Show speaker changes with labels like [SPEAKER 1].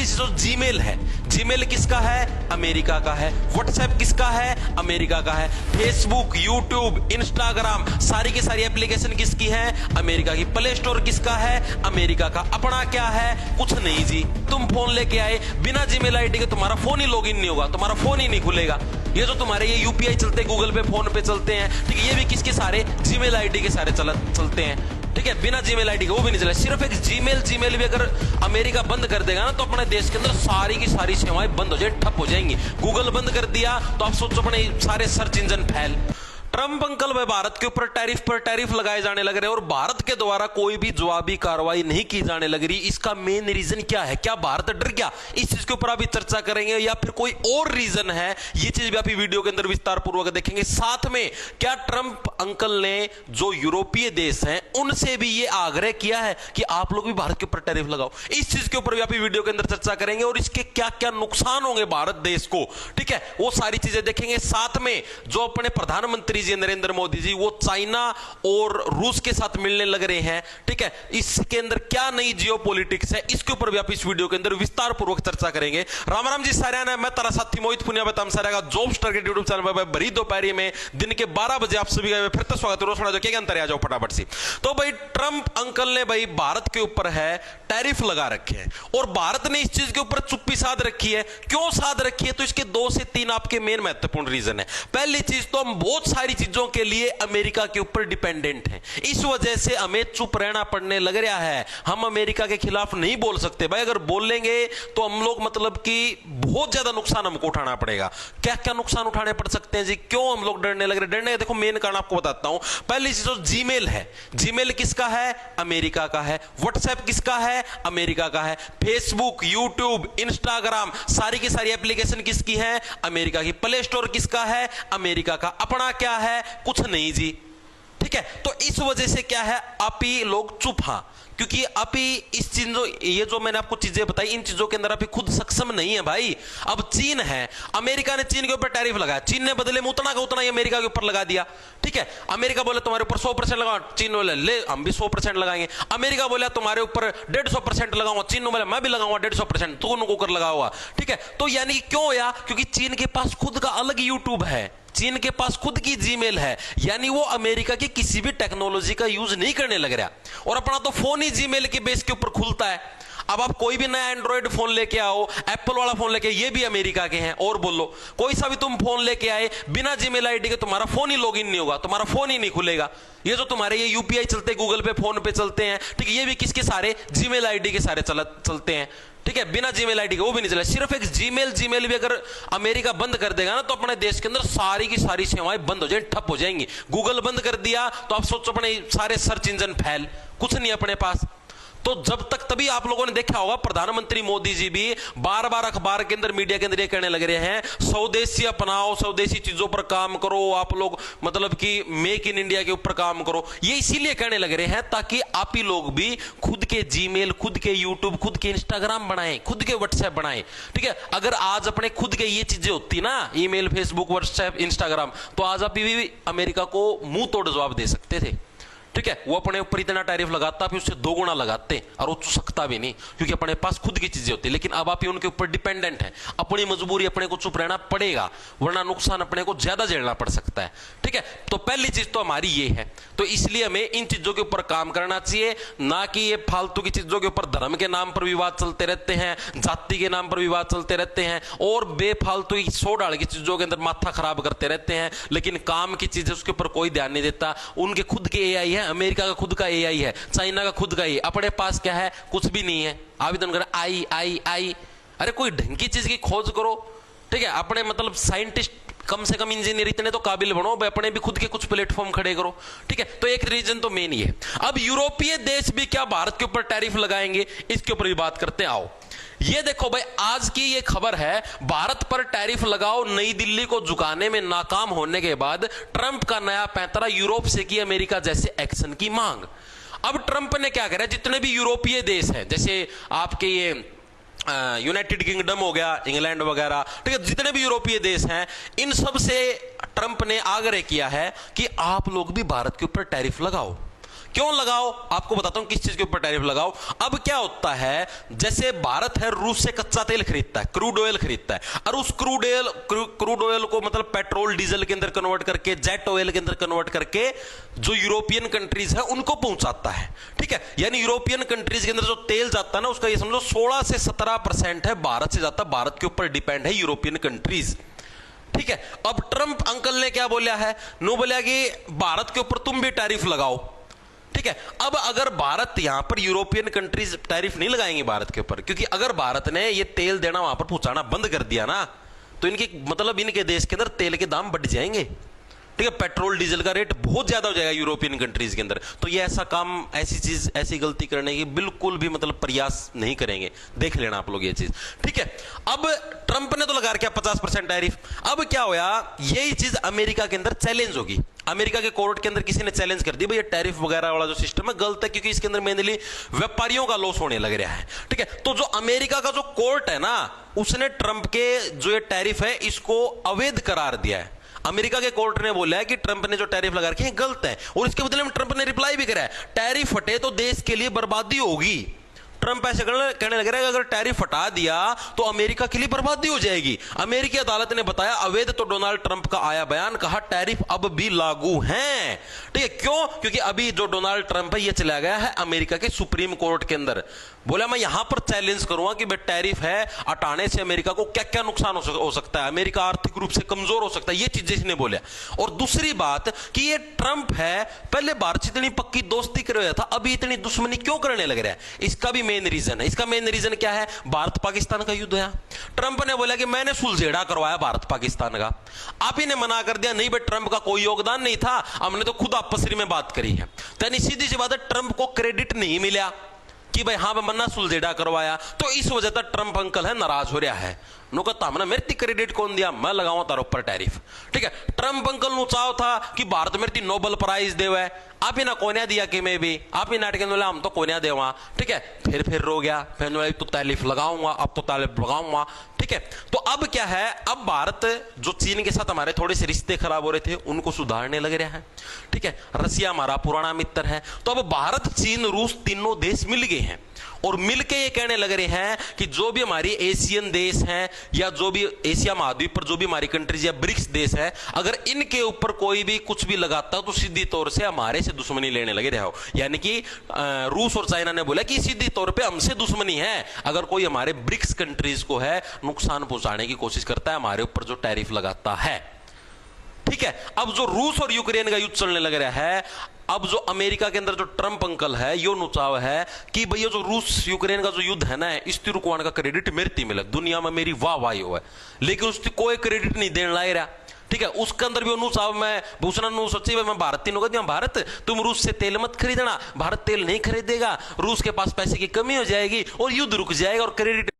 [SPEAKER 1] पहली चीज तो जीमेल है। जीमेल किसका है? अमेरिका का है। व्हाट्सएप किसका है? अमेरिका का है। फेसबुक, यूट्यूब, इंस्टाग्राम, सारी की सारी एप्लीकेशन किसकी है? अमेरिका की। प्ले स्टोर किसका है? अमेरिका का। अपना क्या है? कुछ नहीं जी। तुम फोन लेके आए, बिना जीमेल आईडी के तुम्हारा फोन ही लॉगिन नहीं होगा, तुम्हारा फोन ही नहीं खुलेगा। ये जो तुम्हारे ये यूपीआई चलते, गूगल पे, फोन पे चलते हैं, ठीक है, ये भी किसके सारे? जीमेल आईडी के सारे चलते हैं, ठीक है। बिना जीमेल आईडी के वो भी नहीं चले। सिर्फ एक जीमेल भी अगर अमेरिका बंद कर देगा ना, तो अपने देश के अंदर सारी की सारी सेवाएं बंद हो जाए, ठप हो जाएंगी। गूगल बंद कर दिया तो आप सोचो अपने सारे सर्च इंजन फैल। ट्रंप अंकल व भारत के ऊपर टैरिफ पर टैरिफ लगाए जाने लग रहे हैं और भारत के द्वारा कोई भी जवाबी कार्रवाई नहीं की जाने लग रही। इसका मेन रीजन क्या है? क्या भारत डर गया? इस चीज के ऊपर अभी चर्चा करेंगे, या फिर कोई और रीजन है, ये चीज भी आप वीडियो के अंदर विस्तार पूर्वक देखेंगे। साथ में क्या ट्रंप अंकल ने जो यूरोपीय देश हैं उनसे भी ये आग्रह किया है कि आप लोग भी भारत के ऊपर टैरिफ लगाओ? इस चीज के ऊपर भी आप वीडियो के अंदर चर्चा करेंगे और इसके क्या क्या नुकसान होंगे भारत देश को, ठीक है, वो सारी चीजें देखेंगे। साथ में जो अपने प्रधानमंत्री जी नरेंद्र मोदी जी, वो चाइना और रूस के साथ मिलने लग रहे हैं, ठीक है, इसके अंदर क्या नई जियोपॉलिटिक्स है, इसके ऊपर भी आप इस वीडियो के अंदर विस्तार पूर्वक चर्चा करेंगे। राम राम जी सारे ने, मैं तारा साथी मोहित पुनिया बताम सारे का जॉब स्टार के यूट्यूब चैनल पर भरी दोपहरी में दिन के 12 बजे आप सभी का फिर तो स्वागत है। रोज जो क्या अंतर आ जाओ फटाफट से। तो भाई ट्रंप अंकल ने भाई भारत के ऊपर है टैरिफ लगा रखे हैं और भारत ने इस चीज के ऊपर चुप्पी साध रखी है। क्यों साध रखी है? तो इसके 2 से 3 आपके मेन महत्वपूर्ण रीजन है। पहली चीज तो हम बहुत सारी चीजों के लिए अमेरिका के ऊपर डिपेंडेंट हैं, इस वजह से हमें चुप रहना पड़ने लग रहा है। हम अमेरिका के खिलाफ नहीं बोल सकते भाई, अगर बोलेंगे तो हम लोग मतलब कि बहुत ज्यादा नुकसान हमको उठाना पड़ेगा। क्या क्या नुकसान उठाने पड़ सकते हैं जी? क्यों हम लोग डरने लग रहे? डरने का देखो मेन कारण आपको बताता हूं। पहली चीज तो जीमेल है। जीमेल किसका है? अमेरिका का है। व्हाट्सएप किसका है? अमेरिका का है। फेसबुक, यूट्यूब, इंस्टाग्राम, सारी की सारी एप्लीकेशन किसकी है? अमेरिका की। प्ले स्टोर किसका है? अमेरिका का। अपना क्या है? कुछ नहीं जी, ठीक है। तो इस वजह से क्या है, आप ही लोग चुप, हाँ, क्योंकि आप ही इस चीजों, ये जो मैंने आपको चीजें बताई, इन चीजों के अंदर आप ही खुद सक्षम नहीं है भाई। अब चीन है, अमेरिका ने चीन के ऊपर टैरिफ लगाया, चीन ने बदले में उतना का उतना ही अमेरिका के ऊपर लगा दिया, ठीक है। अमेरिका बोले तुम्हारे ऊपर 100% लगाओ, चीन बोले ले हम भी 100% लगाएंगे। अमेरिका बोला तुम्हारे ऊपर 150% लगाऊंगा, चीन बोले मैं भी लगाऊंगा 150%, तो उनको कर लगा हुआ, ठीक है। तो यानी क्यों होया? क्योंकि चीन के पास खुद का अलग यूट्यूब है, चीन के पास खुद की जीमेल है, यानी वो अमेरिका की किसी भी टेक्नोलॉजी का यूज नहीं करने लग रहा और अपना तो फोन ही जीमेल के बेस के ऊपर खुलता है। अब आप कोई भी नया एंड्रॉइड फोन लेके आओ, एप्पल वाला फोन लेके, ये भी अमेरिका के हैं। और बोलो कोई सा भी तुम फोन लेके आए, बिना जीमेल आईडी के तुम्हारा फोन ही लॉगिन नहीं होगा, तुम्हारा फोन ही नहीं खुलेगा। ये जो तुम्हारे ये यूपीआई चलते, गूगल पे, फोन पे चलते हैं, ठीक है, ये भी किसके सारे? जीमेल आईडी के सारे चलते हैं, ठीक है। बिना जीमेल आईडी के वो भी नहीं चले। सिर्फ एक जीमेल भी अगर अमेरिका बंद कर देगा ना, तो अपने देश के अंदर सारी की सारी सेवाएं बंद हो जाए, ठप हो जाएंगी। गूगल बंद कर दिया तो आप सोचो अपने सारे सर्च इंजन फैल, कुछ नहीं अपने पास। तो जब तक, तभी आप लोगों ने देखा होगा प्रधानमंत्री मोदी जी भी बार बार अखबार के अंदर, मीडिया के अंदर ये कहने लग रहे हैं, स्वदेशी अपनाओ, स्वदेशी चीजों पर काम करो, आप लोग मतलब कि मेक इन इंडिया के ऊपर काम करो। ये इसीलिए कहने लग रहे हैं ताकि आप ही लोग भी खुद के जीमेल, खुद के यूट्यूब, खुद के इंस्टाग्राम बनाएं, खुद के व्हाट्सएप बनाएं, ठीक है। अगर आज अपने खुद के ये चीजें होती ना, ईमेल, फेसबुक, व्हाट्सएप, इंस्टाग्राम, तो आज आप भी अमेरिका को मुंह तोड़ जवाब दे सकते थे, ठीक है। वो अपने ऊपर इतना टैरिफ लगाता, फिर उससे 2 गुना लगाते और वो सकता भी नहीं, क्योंकि अपने पास खुद की चीजें होती। लेकिन अब आप ही उनके ऊपर डिपेंडेंट है, अपनी मजबूरी अपने को चुप रहना पड़ेगा, वरना नुकसान अपने को ज्यादा झेलना पड़ सकता है, ठीक है। तो पहली चीज तो हमारी ये है, तो इसलिए हमें इन चीजों के ऊपर काम करना चाहिए, ना कि ये फालतू की चीजों के ऊपर धर्म के नाम पर विवाद चलते रहते हैं, जाति के नाम पर विवाद चलते रहते हैं और बेफालतू की 100 डाल की चीजों के अंदर माथा खराब करते रहते हैं। लेकिन काम की चीजें उसके ऊपर कोई ध्यान नहीं देता। उनके खुद के एआई है, अमेरिका का खुद का एआई है, चाइना का खुद का, अपने पास क्या है? कुछ भी नहीं है। आवेदन कर आई आई आई, अरे कोई ढंग की चीज की खोज करो, ठीक है। अपने मतलब साइंटिस्ट, कम से कम इंजीनियर इतने तो काबिल बनो, अपने भी खुद के कुछ प्लेटफॉर्म खड़े करो, ठीक है। तो एक रीजन तो मेन ये है। अब यूरोपीय देश भी क्या भारत के ऊपर टैरिफ लगाएंगे? इसके ऊपर भी बात करते हैं, आओ। ये देखो भाई, आज की ये खबर है, भारत पर टैरिफ लगाओ, नई दिल्ली को झुकाने में नाकाम होने के बाद ट्रंप का नया पैंतरा, यूरोप से की अमेरिका जैसे एक्शन की मांग। अब ट्रंप ने क्या करा, जितने भी यूरोपीय देश हैं, जैसे आपके ये यूनाइटेड किंगडम हो गया, इंग्लैंड वगैरह, ठीक है, जितने भी यूरोपीय देश हैं, इन सब से ट्रंप ने आग्रह किया है कि आप लोग भी भारत के ऊपर टैरिफ लगाओ। क्यों लगाओ, आपको बताता हूं किस चीज के ऊपर टैरिफ लगाओ। अब क्या होता है, जैसे भारत है रूस से कच्चा तेल खरीदता है, क्रूड ऑयल खरीदता है, और उस क्रूड ऑयल को मतलब पेट्रोल डीजल के अंदर कन्वर्ट करके, जेट ऑयल के अंदर कन्वर्ट करके जो यूरोपियन कंट्रीज है उनको पहुंचाता है। ठीक है, यानी यूरोपियन कंट्रीज के अंदर जो तेल जाता है ना, उसका ये समझो 16 से 17% है भारत से जाता है। भारत के ऊपर डिपेंड है यूरोपियन कंट्रीज। ठीक है, अब ट्रंप अंकल ने क्या बोला है, नो बोला कि भारत के ऊपर तुम भी टैरिफ लगाओ। ठीक है, अब अगर भारत यहां पर, यूरोपियन कंट्रीज टैरिफ नहीं लगाएंगे भारत के ऊपर, क्योंकि अगर भारत ने ये तेल देना वहां पर पहुंचाना बंद कर दिया ना, तो इनके मतलब इनके देश के अंदर तेल के दाम बढ़ जाएंगे। ठीक है, पेट्रोल डीजल का रेट बहुत ज्यादा हो जाएगा यूरोपियन कंट्रीज के अंदर। तो ये ऐसा काम, ऐसी चीज, ऐसी गलती करने की बिल्कुल भी मतलब प्रयास नहीं करेंगे। देख लेना आप लोग ये चीज। ठीक है, अब ट्रंप ने तो लगा रखा 50% टैरिफ। अब क्या होया, यही चीज अमेरिका के अंदर चैलेंज होगी। अमेरिका के कोर्ट के अंदर किसी ने चैलेंज कर दी, भाई ये टैरिफ वगैरह वाला जो सिस्टम है गलत है, क्योंकि इसके अंदर मेनली व्यापारियों का लॉस होने लग रहा है। ठीक है, तो जो अमेरिका का जो कोर्ट है ना, उसने ट्रंप के जो ये टैरिफ है इसको अवैध करार दिया है। अमेरिका के कोर्ट ने बोला है कि ट्रंप ने जो टैरिफ लगा रखे हैं गलत है, और इसके बदले में ट्रंप ने रिप्लाई भी करा है, टैरिफ हटे तो देश के लिए बर्बादी होगी। ट्रंप ऐसे कहने लग रहा है कि अगर टैरिफ हटा दिया तो अमेरिका के लिए बर्बादी हो जाएगी। अमेरिकी अदालत ने बताया अवैध तो डोनाल्ड ट्रंप का आया बयान, कहा टैरिफ अब भी लागू हैं। ठीक है, क्यों? क्योंकि अभी जो डोनाल्ड ट्रंप है ये चला गया है अमेरिका के सुप्रीम कोर्ट के अंदर। बोला मैं यहां पर चैलेंज करूंगा कि भाई टैरिफ है, हटाने से अमेरिका को क्या क्या नुकसान हो सकता है, अमेरिका आर्थिक रूप से कमजोर हो सकता है, ये चीजें इसने बोला। और दूसरी बात कि ये ट्रंप है, पहले भारत से इतनी पक्की दोस्ती कर रहा था, अभी इतनी दुश्मनी क्यों करने लग रहा है? इसका भी मेन रीजन है। इसका मेन रीजन क्या है? भारत पाकिस्तान का युद्ध है। ट्रंप ने बोला कि मैंने सुलझेड़ा करवाया भारत पाकिस्तान का। आप ही ने मना कर दिया, नहीं भाई ट्रंप का कोई योगदान नहीं था, हमने तो खुद आपस में बात करी है। तो सीधी सी बात है, ट्रंप को क्रेडिट नहीं मिला कि भाई हाँ मन्ना सुलझेड़ा करवाया, तो इस वजह से ट्रंप अंकल है नाराज हो रहा है। नो कहता हमने मेरे क्रेडिट कौन दिया, मैं लगाऊं तार ऊपर टैरिफ। ठीक है, ट्रंप अंकल नु चाव था कि भारत मेरे नोबेल प्राइज देवे, आप ही ना कोन्या दिया कि मैं भी, आप ही नाटक बोला हम तो कोन्या देवा। ठीक है, फिर रो गया, फिर तो टैरिफ लगाऊंगा, अब तो टैरिफ लगाऊंगा। ठीक है, तो अब क्या है, अब भारत जो चीन के साथ हमारे थोड़े से रिश्ते खराब हो रहे थे उनको सुधारने लग रहा है। ठीक है, रसिया हमारा पुराना मित्र है, तो अब भारत चीन रूस तीनों देश मिल गए हैं और मिलके ये कहने लग रहे हैं कि जो भी हमारी एशियन देश हैं या जो भी एशिया महाद्वीप पर जो भी हमारी कंट्रीज या ब्रिक्स देश है, अगर इनके ऊपर कोई भी कुछ भी लगाता हो तो सीधी तौर से हमारे से दुश्मनी लेने लगे रहो। यानी कि रूस और चाइना ने बोला कि सीधी तौर पे हमसे दुश्मनी है अगर कोई हमारे ब्रिक्स कंट्रीज को है नुकसान पहुंचाने की कोशिश करता है, हमारे ऊपर जो टैरिफ लगाता है। ठीक है, अब जो रूस और यूक्रेन का युद्ध चलने लग रहा है, अब जो अमेरिका के अंदर जो ट्रंप अंकल है यो नुचाव है कि भैया जो रूस यूक्रेन का जो युद्ध है ना, इसकी रुकवाने का क्रेडिट मेरे मिले, दुनिया में मेरी वाह वाह हो है, लेकिन उसकी कोई क्रेडिट नहीं देने लग रहा। ठीक है, उसके अंदर भी चाव मैं भूषण सोची मैं भारत तीनों का भारत तुम रूस से तेल मत खरीदना, भारत तेल नहीं खरीदेगा, रूस के पास पैसे की कमी हो जाएगी और युद्ध रुक जाएगा और क्रेडिट